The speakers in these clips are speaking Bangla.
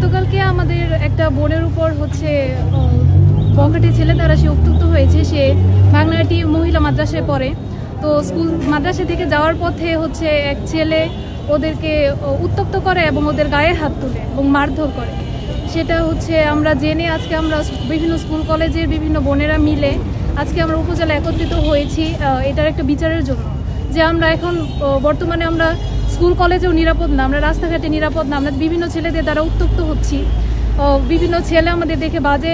গতকালকে আমাদের একটা বোনের উপর হচ্ছে বখাটে ছেলে দ্বারা সে উত্ত্যক্ত হয়েছে। সে বাংলাটি মহিলা মাদ্রাসায় পড়ে। তো স্কুল মাদ্রাসা থেকে যাওয়ার পথে হচ্ছে এক ছেলে ওদেরকে উত্ত্যক্ত করে এবং ওদের গায়ে হাত তুলে এবং মারধর করে। সেটা হচ্ছে আমরা জেনে আজকে আমরা বিভিন্ন স্কুল কলেজের বিভিন্ন বোনেরা মিলে আজকে আমরা উপজেলা একত্রিত হয়েছি এটার একটা বিচারের জন্য। যে আমরা এখন বর্তমানে আমরা স্কুল কলেজেও নিরাপদ না, আমরা রাস্তাঘাটে নিরাপদ না, আমরা বিভিন্ন ছেলেদের দ্বারা উত্ত্যক্ত হচ্ছি। বিভিন্ন ছেলে আমাদের দেখে বাজে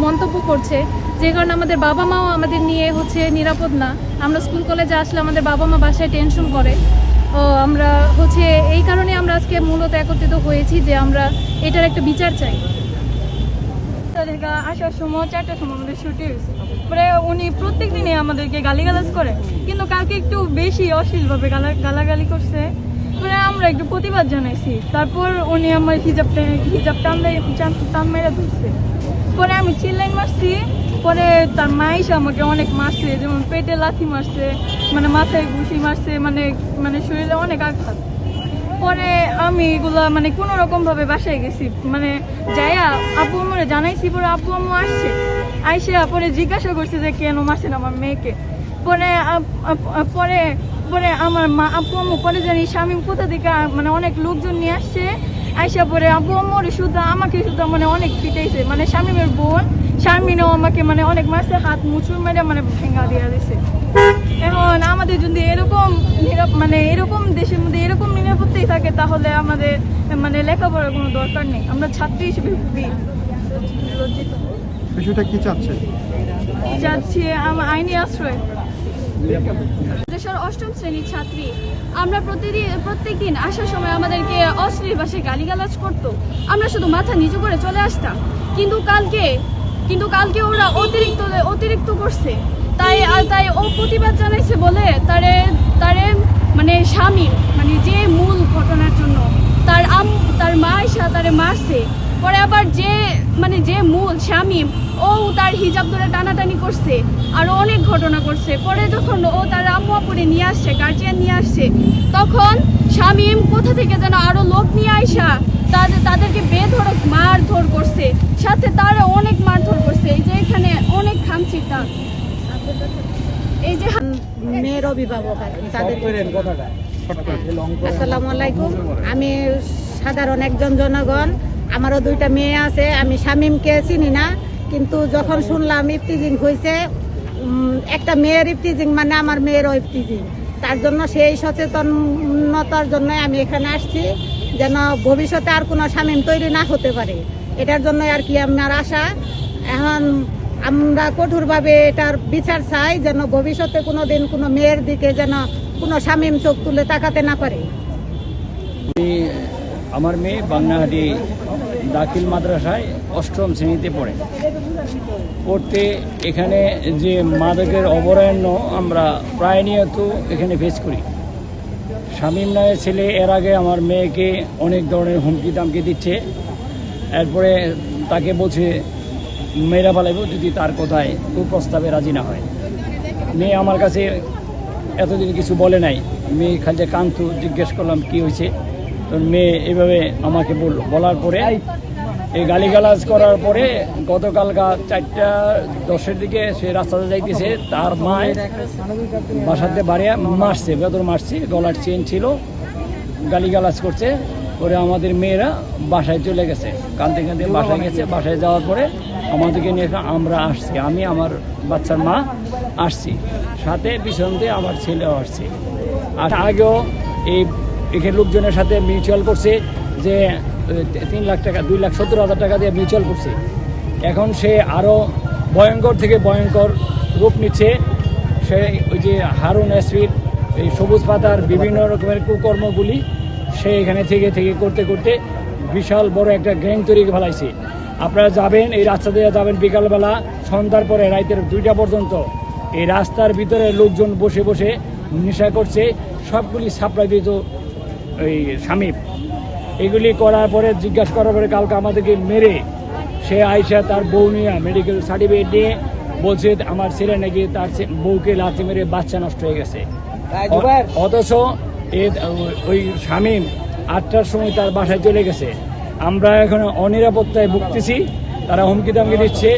মন্তব্য করছে, যে কারণে আমাদের বাবা মাও আমাদের নিয়ে হচ্ছে নিরাপদ না। আমরা স্কুল কলেজে আসলে আমাদের বাবা মা বাসায় টেনশন করে। আমরা হচ্ছে এই কারণে আমরা আজকে মূলত একত্রিত হয়েছি যে আমরা এটার একটা বিচার চাই। আসার সময় 4টার সময় আমাদের ছুটি হয়েছে, পরে উনি প্রত্যেক দিনে আমাদেরকে গালিগালাজ করে, কিন্তু কালকে একটু বেশি অশ্লীলভাবে গালাগালি করছে। পরে আমরা একটু প্রতিবাদ জানাইছি। তারপর উনি আমার হিজাব টান মেরে ধরছে। পরে আমি চিল্লাইন মারছি। পরে তার মাইশা আমাকে অনেক মারছে, যেমন পেটে লাথি মারছে, মানে মাথায় ঘুষি মারছে, মানে শরীরে অনেক আঘাত। পরে আমি এগুলা মানে কোনো রকম ভাবে বাসায় গেছি, মানে যাইয়া আব্বু আম্মুরে জানাইছি। পরে আব্বু আম্মু আসছে, আইসা পরে জিজ্ঞাসা করছে যে কেন মারছেন আমার মেয়েকে। পরে পরে পরে আমার মা আব্বু আম্মু পরে জানি শামীম কোথা থেকে মানে অনেক লোকজন নিয়ে আসছে। আইসা পরে আব্বু আম্মুরে শুধু আমাকে শুধু মানে অনেক পিটাইছে, মানে শামীমের বোন শারমিনও আমাকে মানে অনেক মারছে, হাত মুচুর মেরে মানে ভেঙা দিয়ে দিয়েছে। এখন আমাদের যদি এরকম মানে এরকম দেশের মধ্যে এরকম নিরাপত্তাই থাকে, তাহলে আমাদের মানে লেখাপড়ার কোনো দরকার নেই। আমরা ছাত্রী হিসেবে খুবই লজ্জিত। বিষয়টা কি চাচ্ছে? চাচ্ছি আমার আইনি আশ্রয়। মাদ্রাসার 8ম শ্রেণীর ছাত্রী। আমরা প্রত্যেকদিন আসার সময় আমাদেরকে অশ্লীল ভাষায় গালিগালাজ করতো। আমরা শুধু মাথা নিচু করে চলে আসতাম, কিন্তু কালকে ওরা অতিরিক্ত করছে। তাই ও প্রতিবাদ জানাইছে বলে তারে মানে স্বামী মানে যে মূল ঘটনার জন্য তার মা এসে তারে মারছে। পরে আবার যে মূল স্বামী ও তার হিজাব ধরে টানাটানি করছে, আর অনেক ঘটনা করছে। পরে যখন ও তার আম্মু আপুরে নিয়ে আসছে, গার্জিয়ান নিয়ে আসছে, তখন শামীম কোথা থেকে যেন আরো লোক নিয়ে আইসা তাদেরকে বেধড়ক মারধর করছে, সাথে তারা অনেক মারধর করছে। এই যে এখানে অনেক খামচির দাগ। এই যে মেয়ের অভিভাবক আর কি, তাদের আসসালামু আলাইকুম। আমি সাধারণ একজন জনগণ, আমারও 2টা মেয়ে আছে। আমি শামীমকে চিনি না, কিন্তু যখন শুনলাম ইফতিজিং হয়েছে, একটা মেয়ের ইফতিজিং মানে আমার মেয়েরও ইফতিজিং, তার জন্য সেই সচেতনতার জন্য আমি এখানে আসছি, যেন ভবিষ্যতে আর কোনো শামীম তৈরি না হতে পারে, এটার জন্য আর কি আমার আশা। এখন আমরা কঠোরভাবে এটার বিচার চাই, যেন ভবিষ্যতে কোনোদিন কোনো মেয়ের দিকে যেন কোনো শামীম চোখ তুলে তাকাতে না পারে। আমার মেয়ে বাংলাহাটি দাখিল মাদ্রাসায় 8ম শ্রেণীতে পড়তে এখানে যে মাদকের অভয়ারণ্য আমরা প্রায় নিয়ত এখানে ফেস করি। শামীম নামের ছেলে এর আগে আমার মেয়েকে অনেক ধরনের হুমকি দামকি দিচ্ছে। এরপরে তাকে বলছে মেয়েরা পালাইব যদি তার কথায় কুপ্রস্তাবে রাজি না হয়। মেয়ে আমার কাছে এতদিন কিছু বলে নাই, মেয়ে খালি কান্তু। জিজ্ঞেস করলাম কি হয়েছে, তো মেয়ে এভাবে আমাকে বলার পরে এই গালিগালাজ করার পরে গতকালকা 4:10 দিকে সে রাস্তাতে যাইতেছে, তার মায় বাসাতে বাড়িয়া মারছে, বেদর মারছে, গলার চেন ছিল, গালিগালাজ করছে। পরে আমাদের মেয়েরা বাসায় চলে গেছে, কাঁদতে কাঁদতে বাসায় গেছে। বাসায় যাওয়ার পরে আমাদেরকে নিয়ে আমরা আসছি, আমি আমার বাচ্চার মা আসছি, সাথে পিছন দিয়ে আমার ছেলেও আসছে। আর আগেও এখানে লোকজনের সাথে মিউচুয়াল করছে যে 3 লাখ টাকা 2,70,000 টাকা দিয়ে মিউচুয়াল করছে। এখন সে আরও ভয়ঙ্কর থেকে ভয়ঙ্কর রূপ নিচ্ছে। সে ওই যে হারুন এসপির এই সবুজ পাতার বিভিন্ন রকমের কুকর্মগুলি সে এখানে থেকে করতে করতে বিশাল বড় একটা গ্যাং তৈরি ফেলাইছে। আপনারা যাবেন, এই রাস্তা দিয়ে যাবেন, বিকালবেলা সন্ধ্যার পরে রাতের 2টা পর্যন্ত এই রাস্তার ভিতরে লোকজন বসে বসে নেশা করছে, সবগুলি সাপ্লাই দিত ওই শামীম। এগুলি করার পরে জিজ্ঞাসা করার পরে কালকে আমাদেরকে মেরে সে আইসা তার বউ নিয়ে মেডিকেল সার্টিফিকেট নিয়ে বলছে আমার ছেলে নাকি তার বউকে লাথি মেরে বাচ্চা নষ্ট হয়ে গেছে। অথচ ওই শামীম 8টার সময় তার বাসায় চলে গেছে। আমরা এখন অনিরাপত্তায় ভুগতেছি, তারা হুমকি দামকি দিচ্ছে।